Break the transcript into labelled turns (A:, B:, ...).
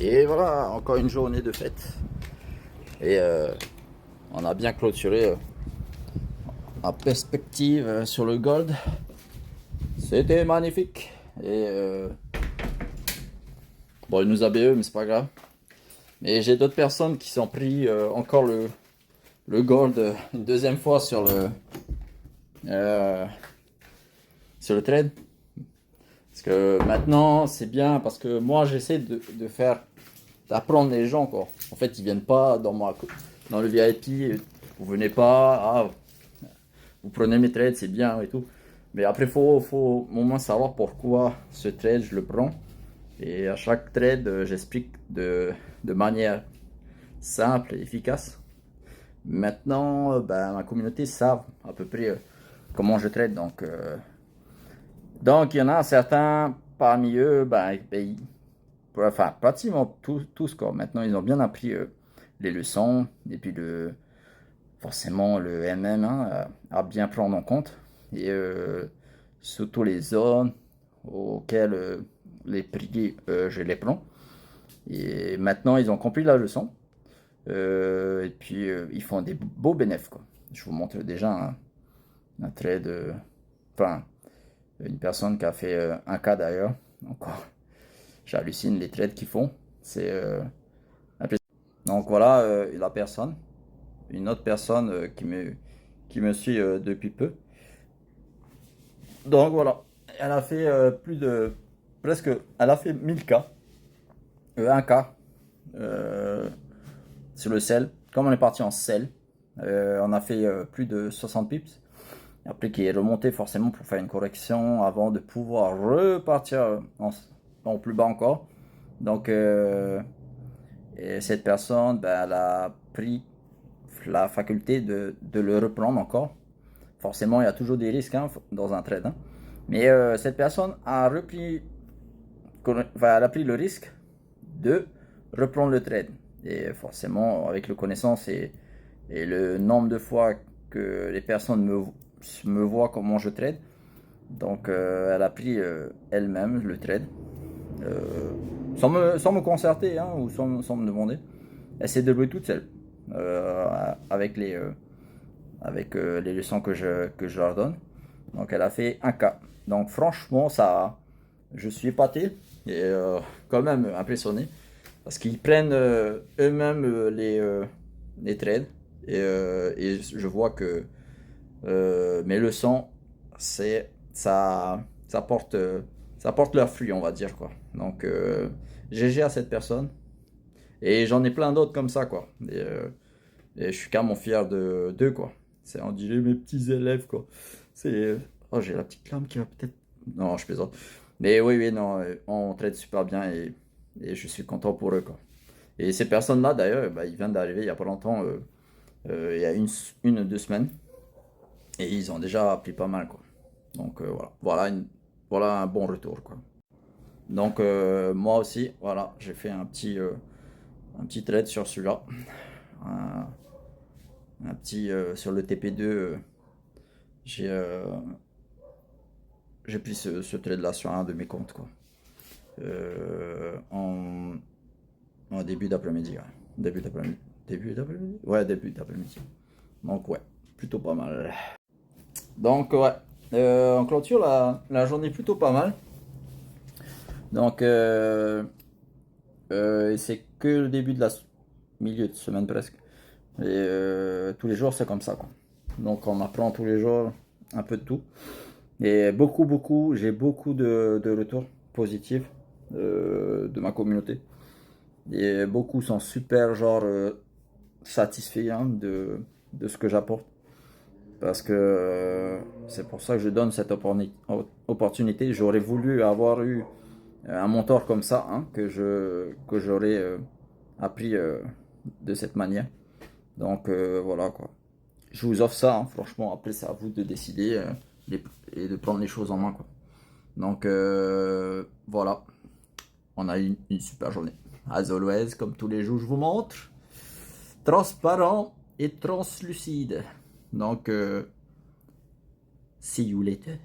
A: Et voilà, encore une journée de fête. Et on a bien clôturé en perspective sur le Gold. C'était magnifique. Et bon, il nous a BE, mais c'est pas grave. Mais j'ai d'autres personnes qui sont pris encore le Gold une deuxième fois sur le trade. Parce que maintenant, c'est bien parce que moi, j'essaie d'apprendre les gens, quoi. En fait, ils viennent pas dans le VIP, vous venez pas, vous prenez mes trades, c'est bien et tout. Mais après, faut au moins savoir pourquoi ce trade, je le prends. Et à chaque trade, j'explique de manière simple et efficace. Maintenant, ma communauté savent à peu près comment je trade. Donc, il y en a certains parmi eux, enfin, pratiquement tous quoi. Maintenant, ils ont bien appris les leçons et puis forcément le MM hein, à bien prendre en compte et surtout les zones auxquelles les prix je les prends. Et maintenant, ils ont compris la leçon et puis ils font des beaux bénéfices quoi. Je vous montre déjà un trade, enfin une personne qui a fait un cas d'ailleurs. Encore, j'hallucine les trades qu'ils font. C'est donc voilà la personne, une autre personne qui me suit depuis peu. Donc voilà, elle a fait elle a fait 1000 cas, 1 cas sur le sel. Comme on est parti en sel, on a fait plus de 60 pips. Après qui est remonté forcément pour faire une correction avant de pouvoir repartir en plus bas encore. Donc et cette personne, elle a pris la faculté de le reprendre encore. Forcément, il y a toujours des risques hein, dans un trade. Hein. Mais cette personne elle a pris le risque de reprendre le trade. Et forcément, avec le connaissance et le nombre de fois que les personnes me voient comment je trade, donc elle a pris elle-même le trade. Sans me concerter hein, ou sans me demander. Elle s'est débrouillée toute seule avec les leçons que je leur donne. Donc elle a fait un cas. Donc franchement, je suis épaté et quand même impressionné parce qu'ils prennent eux-mêmes les trades et je vois que mes leçons, ça porte leurs fruits, on va dire quoi. Donc GG à cette personne et j'en ai plein d'autres comme ça quoi. Et je suis carrément fier d'eux quoi. C'est on dirait mes petits élèves quoi. C'est oh j'ai la petite lame qui va peut-être non je plaisante. Mais oui non on traite super bien et je suis content pour eux quoi. Et ces personnes là d'ailleurs ils viennent d'arriver il y a pas longtemps il y a une ou 2 semaines et ils ont déjà appris pas mal quoi. Donc voilà un bon retour quoi. Donc moi aussi voilà j'ai fait un petit trade sur celui-là. Un petit sur le TP2 j'ai j'ai pris ce trade là sur un de mes comptes quoi en début d'après-midi ouais. Début d'après-midi donc ouais plutôt pas mal donc ouais on clôture la journée plutôt pas mal donc c'est que le début de la milieu de semaine presque et tous les jours c'est comme ça quoi donc on apprend tous les jours un peu de tout et j'ai beaucoup de retours positifs de ma communauté et beaucoup sont super genre satisfaits hein, de ce que j'apporte parce que c'est pour ça que je donne cette opportunité. J'aurais voulu avoir eu un mentor comme ça hein, que j'aurais appris de cette manière donc voilà quoi je vous offre ça hein, franchement après c'est à vous de décider et de prendre les choses en main quoi donc voilà on a eu une super journée as always comme tous les jours je vous montre transparent et translucide donc see you later.